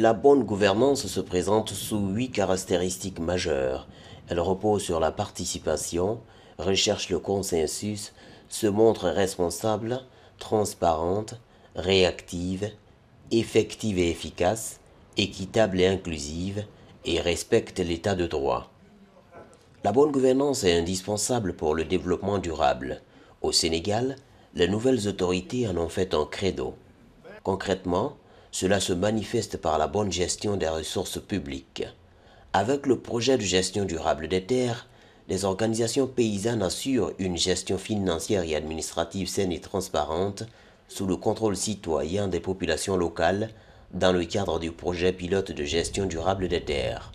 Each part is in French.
La bonne gouvernance se présente sous 8 caractéristiques majeures. Elle repose sur la participation, recherche le consensus, se montre responsable, transparente, réactive, effective et efficace, équitable et inclusive, et respecte l'état de droit. La bonne gouvernance est indispensable pour le développement durable. Au Sénégal, les nouvelles autorités en ont fait un credo. Concrètement, cela se manifeste par la bonne gestion des ressources publiques. Avec le projet de gestion durable des terres, les organisations paysannes assurent une gestion financière et administrative saine et transparente sous le contrôle citoyen des populations locales dans le cadre du projet pilote de gestion durable des terres.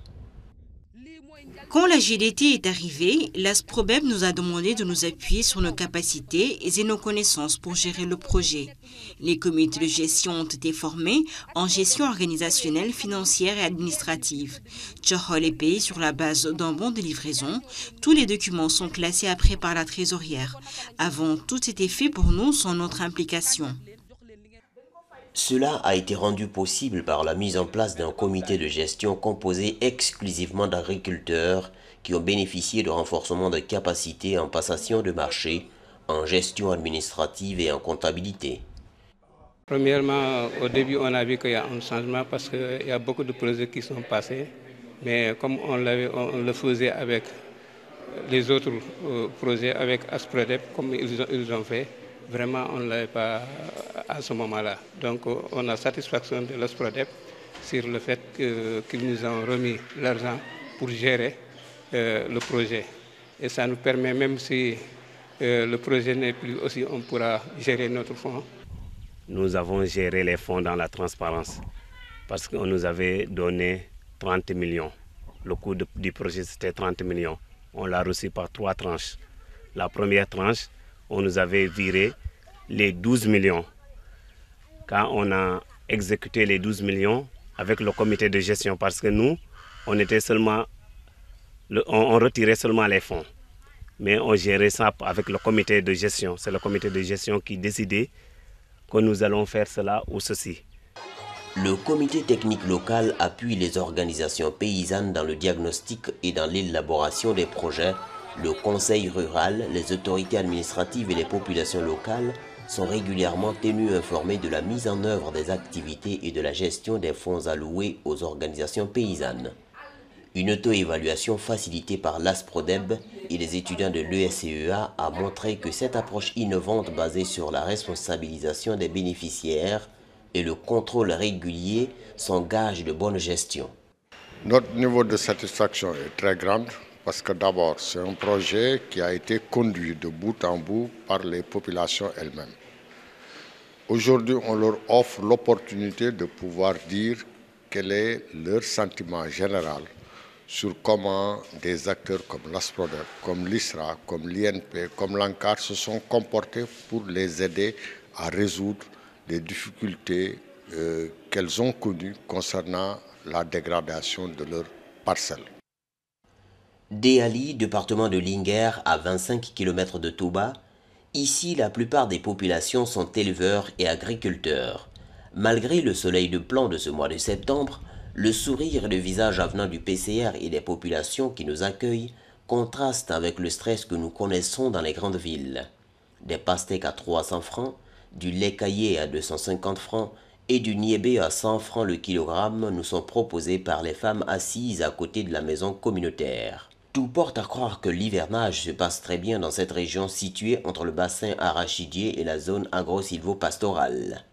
Quand la GDT est arrivée, l'ASPROBEM nous a demandé de nous appuyer sur nos capacités et nos connaissances pour gérer le projet. Les comités de gestion ont été formés en gestion organisationnelle, financière et administrative. Tchohol est payé sur la base d'un bon de livraison. Tous les documents sont classés après par la trésorière. Avant, tout était fait pour nous sans notre implication. Cela a été rendu possible par la mise en place d'un comité de gestion composé exclusivement d'agriculteurs qui ont bénéficié de renforcement de capacités en passation de marché, en gestion administrative et en comptabilité. Premièrement, au début, on a vu qu'il y a un changement parce qu'il y a beaucoup de projets qui sont passés. Mais comme on le faisait avec les autres projets, avec ASPRODEP, comme ils ont fait, vraiment, on ne l'avait pas à ce moment-là. Donc, on a satisfaction de l'ASPRODEP sur le fait qu'ils nous ont remis l'argent pour gérer le projet. Et ça nous permet, même si le projet n'est plus aussi, on pourra gérer notre fonds. Nous avons géré les fonds dans la transparence parce qu'on nous avait donné 30 millions. Le coût du projet, c'était 30 millions. On l'a reçu par 3 tranches. La première tranche, on nous avait viré les 12 millions. Quand on a exécuté les 12 millions avec le comité de gestion, parce que nous, on retirait seulement les fonds. Mais on gérait ça avec le comité de gestion. C'est le comité de gestion qui décidait que nous allons faire cela ou ceci. Le comité technique local appuie les organisations paysannes dans le diagnostic et dans l'élaboration des projets. Le conseil rural, les autorités administratives et les populations locales sont régulièrement tenus informés de la mise en œuvre des activités et de la gestion des fonds alloués aux organisations paysannes. Une auto-évaluation facilitée par l'ASPRODEB et les étudiants de l'ESCEA a montré que cette approche innovante basée sur la responsabilisation des bénéficiaires et le contrôle régulier sont gages de bonne gestion. Notre niveau de satisfaction est très grand parce que d'abord, c'est un projet qui a été conduit de bout en bout par les populations elles-mêmes. Aujourd'hui, on leur offre l'opportunité de pouvoir dire quel est leur sentiment général sur comment des acteurs comme l'ASPRODEP, comme l'ISRA, comme l'INP, comme l'ANCAR se sont comportés pour les aider à résoudre les difficultés qu'elles ont connues concernant la dégradation de leurs parcelles. Déali, département de Linguère, à 25 km de Touba, ici la plupart des populations sont éleveurs et agriculteurs. Malgré le soleil de plomb de ce mois de septembre, le sourire et le visage avenant du PCR et des populations qui nous accueillent contrastent avec le stress que nous connaissons dans les grandes villes. Des pastèques à 300 francs, du lait caillé à 250 francs et du niébé à 100 francs le kilogramme nous sont proposés par les femmes assises à côté de la maison communautaire. Tout porte à croire que l'hivernage se passe très bien dans cette région située entre le bassin arachidier et la zone agro-silvopastorale.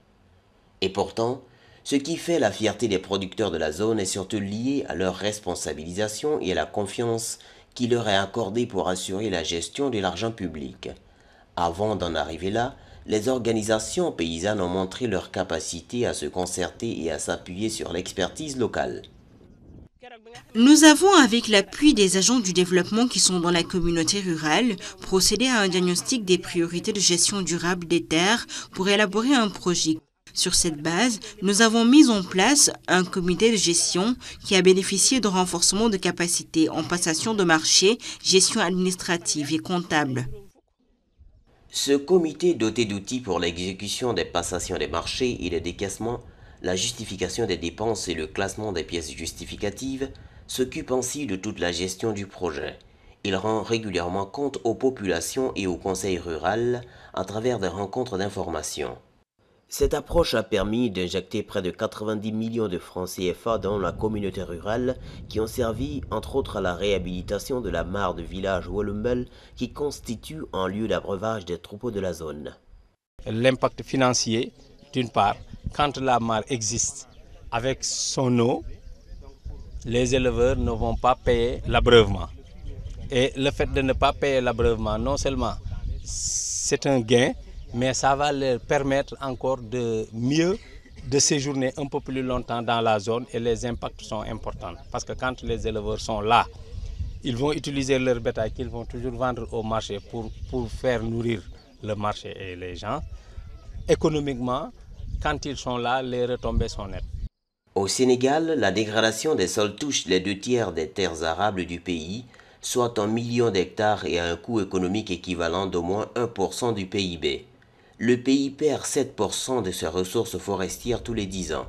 Et pourtant, ce qui fait la fierté des producteurs de la zone est surtout lié à leur responsabilisation et à la confiance qui leur est accordée pour assurer la gestion de l'argent public. Avant d'en arriver là, les organisations paysannes ont montré leur capacité à se concerter et à s'appuyer sur l'expertise locale. Nous avons, avec l'appui des agents du développement qui sont dans la communauté rurale, procédé à un diagnostic des priorités de gestion durable des terres pour élaborer un projet. Sur cette base, nous avons mis en place un comité de gestion qui a bénéficié de renforcement de capacités en passation de marché, gestion administrative et comptable. Ce comité doté d'outils pour l'exécution des passations des marchés et des décaissements la justification des dépenses et le classement des pièces justificatives, s'occupe ainsi de toute la gestion du projet. Il rend régulièrement compte aux populations et au conseil rural à travers des rencontres d'information. Cette approche a permis d'injecter près de 90 millions de francs CFA dans la communauté rurale qui ont servi entre autres à la réhabilitation de la mare de village Wolumbel qui constitue un lieu d'abreuvage des troupeaux de la zone. L'impact financier, d'une part, quand la mare existe avec son eau, les éleveurs ne vont pas payer l'abreuvement. Et le fait de ne pas payer l'abreuvement, non seulement c'est un gain, mais ça va leur permettre encore de mieux de séjourner un peu plus longtemps dans la zone et les impacts sont importants. Parce que quand les éleveurs sont là, ils vont utiliser leur bétail qu'ils vont toujours vendre au marché pour faire nourrir le marché et les gens. Économiquement, quand ils sont là, les retombées sont nettes. Au Sénégal, la dégradation des sols touche les 2/3 des terres arables du pays, soit 1 million d'hectares et à un coût économique équivalent d'au moins 1% du PIB. Le pays perd 7% de ses ressources forestières tous les 10 ans.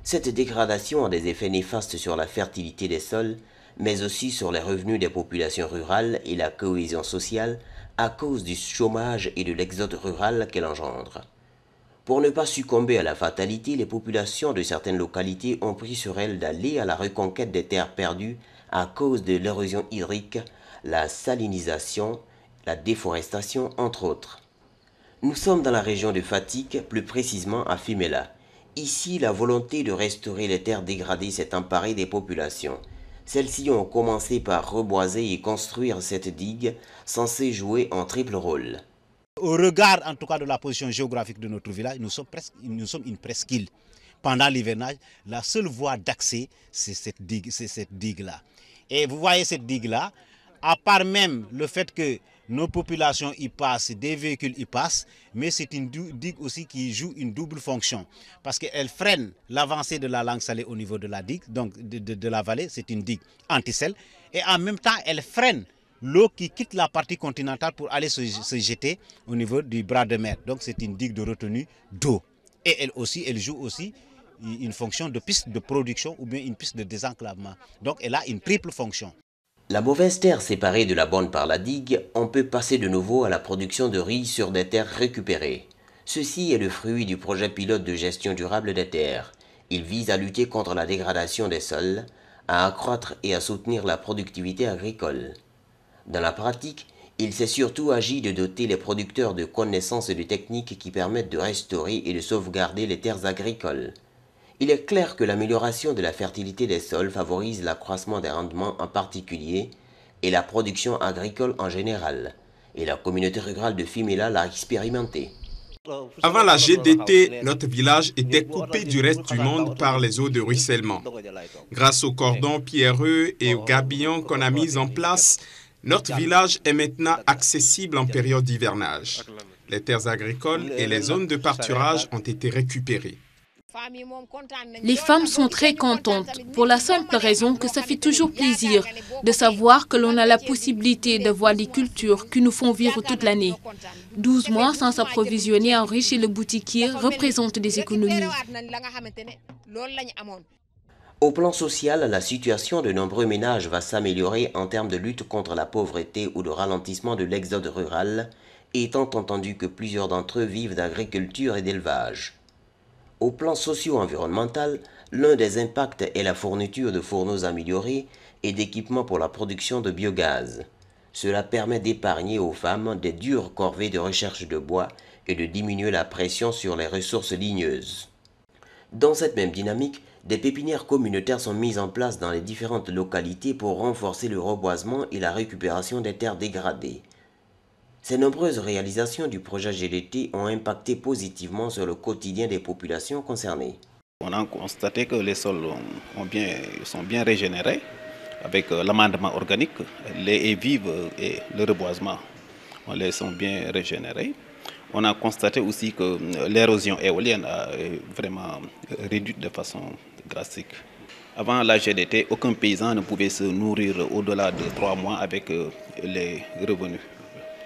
Cette dégradation a des effets néfastes sur la fertilité des sols, mais aussi sur les revenus des populations rurales et la cohésion sociale à cause du chômage et de l'exode rural qu'elle engendre. Pour ne pas succomber à la fatalité, les populations de certaines localités ont pris sur elles d'aller à la reconquête des terres perdues à cause de l'érosion hydrique, la salinisation, la déforestation, entre autres. Nous sommes dans la région de Fatick, plus précisément à Fimela. Ici, la volonté de restaurer les terres dégradées s'est emparée des populations. Celles-ci ont commencé par reboiser et construire cette digue, censée jouer un triple rôle. Au regard en tout cas de la position géographique de notre village, nous sommes une presqu'île. Pendant l'hivernage, la seule voie d'accès, c'est cette digue-là. Et vous voyez cette digue-là, à part même le fait que nos populations y passent, des véhicules y passent, mais c'est une digue aussi qui joue une double fonction. Parce qu'elle freine l'avancée de la langue salée au niveau de la digue, donc de la vallée, c'est une digue anti-sel. Et en même temps, elle freine l'eau qui quitte la partie continentale pour aller se jeter au niveau du bras de mer. Donc c'est une digue de retenue d'eau. Et elle joue aussi une fonction de piste de production ou bien une piste de désenclavement. Donc elle a une triple fonction. La mauvaise terre séparée de la bonne par la digue, on peut passer de nouveau à la production de riz sur des terres récupérées. Ceci est le fruit du projet pilote de gestion durable des terres. Il vise à lutter contre la dégradation des sols, à accroître et à soutenir la productivité agricole. Dans la pratique, il s'est surtout agi de doter les producteurs de connaissances et de techniques qui permettent de restaurer et de sauvegarder les terres agricoles. Il est clair que l'amélioration de la fertilité des sols favorise l'accroissement des rendements en particulier et la production agricole en général. Et la communauté rurale de Fimela l'a expérimenté. Avant la GDT, notre village était coupé du reste du monde par les eaux de ruissellement. Grâce au cordon pierreux et aux gabillons qu'on a mis en place, notre village est maintenant accessible en période d'hivernage. Les terres agricoles et les zones de pâturage ont été récupérées. Les femmes sont très contentes pour la simple raison que ça fait toujours plaisir de savoir que l'on a la possibilité d'avoir des cultures qui nous font vivre toute l'année. 12 mois sans s'approvisionner en riz chez le boutiquier représentent des économies. Au plan social, la situation de nombreux ménages va s'améliorer en termes de lutte contre la pauvreté ou de ralentissement de l'exode rural, étant entendu que plusieurs d'entre eux vivent d'agriculture et d'élevage. Au plan socio-environnemental, l'un des impacts est la fourniture de fourneaux améliorés et d'équipements pour la production de biogaz. Cela permet d'épargner aux femmes des dures corvées de recherche de bois et de diminuer la pression sur les ressources ligneuses. Dans cette même dynamique, des pépinières communautaires sont mises en place dans les différentes localités pour renforcer le reboisement et la récupération des terres dégradées. Ces nombreuses réalisations du projet GDT ont impacté positivement sur le quotidien des populations concernées. On a constaté que les sols sont bien régénérés avec l'amendement organique, les haies vives et le reboisement. On les sont bien régénérés. On a constaté aussi que l'érosion éolienne a vraiment réduite de façon drastique. Avant la GDT, aucun paysan ne pouvait se nourrir au-delà de 3 mois avec les revenus,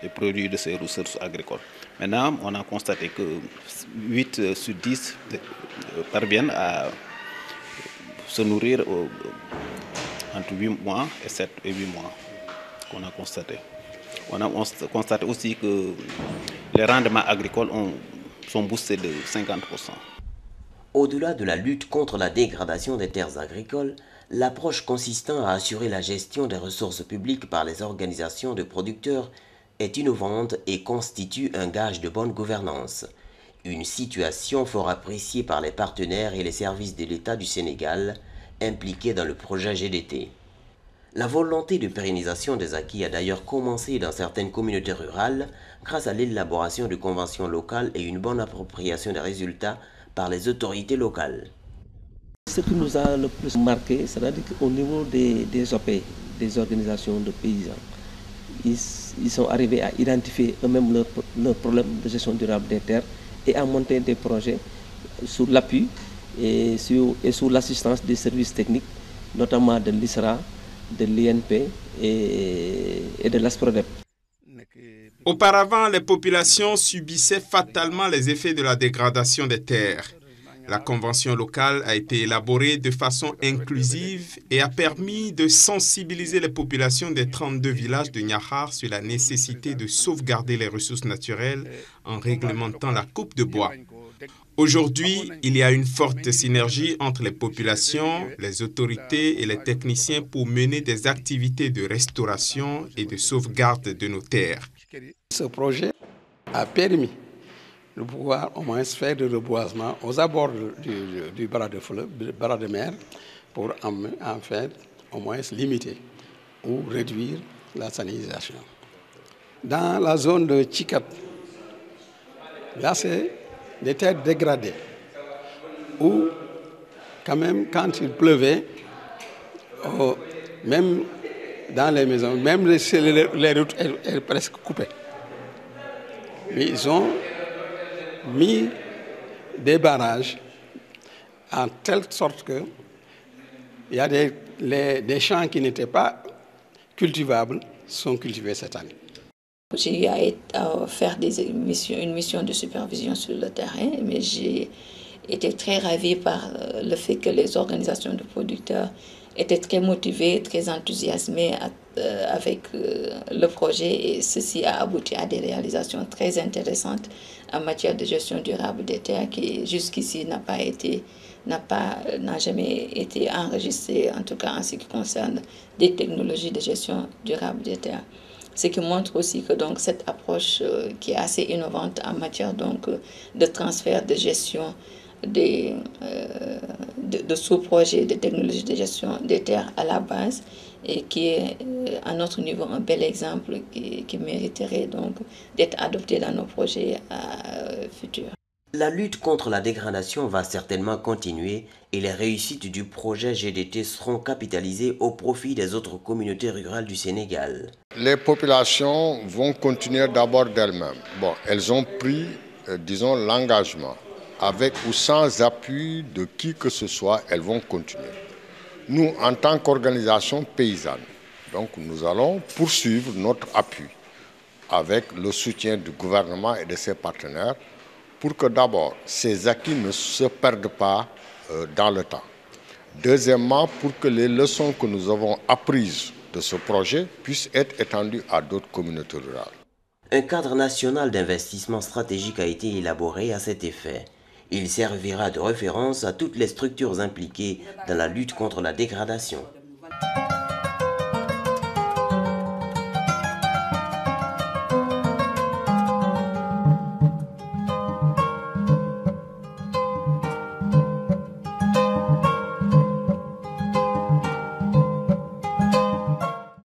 les produits de ses ressources agricoles. Maintenant, on a constaté que 8 sur 10 parviennent à se nourrir entre 8 mois et 7 et 8 mois qu'on a constaté. On a constaté aussi que les rendements agricoles sont boostés de 50%. Au-delà de la lutte contre la dégradation des terres agricoles, l'approche consistant à assurer la gestion des ressources publiques par les organisations de producteurs est innovante et constitue un gage de bonne gouvernance. Une situation fort appréciée par les partenaires et les services de l'État du Sénégal impliqués dans le projet GDT. La volonté de pérennisation des acquis a d'ailleurs commencé dans certaines communautés rurales grâce à l'élaboration de conventions locales et une bonne appropriation des résultats par les autorités locales. Ce qui nous a le plus marqué, c'est-à-dire qu'au niveau des OP, des organisations de paysans, ils sont arrivés à identifier eux-mêmes leurs problèmes de gestion durable des terres et à monter des projets sous l'appui et sous l'assistance des services techniques, notamment de l'ISRA, de l'INP et de l'ASPRODEP. Auparavant, les populations subissaient fatalement les effets de la dégradation des terres. La convention locale a été élaborée de façon inclusive et a permis de sensibiliser les populations des 32 villages de Niakhar sur la nécessité de sauvegarder les ressources naturelles en réglementant la coupe de bois. Aujourd'hui, il y a une forte synergie entre les populations, les autorités et les techniciens pour mener des activités de restauration et de sauvegarde de nos terres. Ce projet a permis de pouvoir au moins faire du reboisement aux abords du bras de fleuve, bras de mer, pour en fait au moins limiter ou réduire la salinisation. Dans la zone de Tchikat, là c'est des terres dégradées, où quand même quand il pleuvait, même dans les maisons, même les routes étaient presque coupées. Mais ils ont mis des barrages en telle sorte que il y a des champs qui n'étaient pas cultivables sont cultivés cette année. J'ai eu à faire une mission de supervision sur le terrain, mais j'ai été très ravie par le fait que les organisations de producteurs étaient très motivées, très enthousiasmées avec le projet, et ceci a abouti à des réalisations très intéressantes en matière de gestion durable des terres qui jusqu'ici n'a jamais été enregistré, en tout cas en ce qui concerne des technologies de gestion durable des terres. Ce qui montre aussi que donc, cette approche qui est assez innovante en matière donc, de transfert de gestion de sous-projets de technologies de gestion des terres à la base, et qui est à notre niveau un bel exemple qui mériterait donc d'être adopté dans nos projets futurs. La lutte contre la dégradation va certainement continuer et les réussites du projet GDT seront capitalisées au profit des autres communautés rurales du Sénégal. Les populations vont continuer d'abord d'elles-mêmes. Bon, elles ont pris, disons, l'engagement. Avec ou sans appui de qui que ce soit, elles vont continuer. Nous, en tant qu'organisation paysanne, donc nous allons poursuivre notre appui avec le soutien du gouvernement et de ses partenaires pour que d'abord ces acquis ne se perdent pas dans le temps. Deuxièmement, pour que les leçons que nous avons apprises de ce projet puissent être étendues à d'autres communautés rurales. Un cadre national d'investissement stratégique a été élaboré à cet effet. Il servira de référence à toutes les structures impliquées dans la lutte contre la dégradation.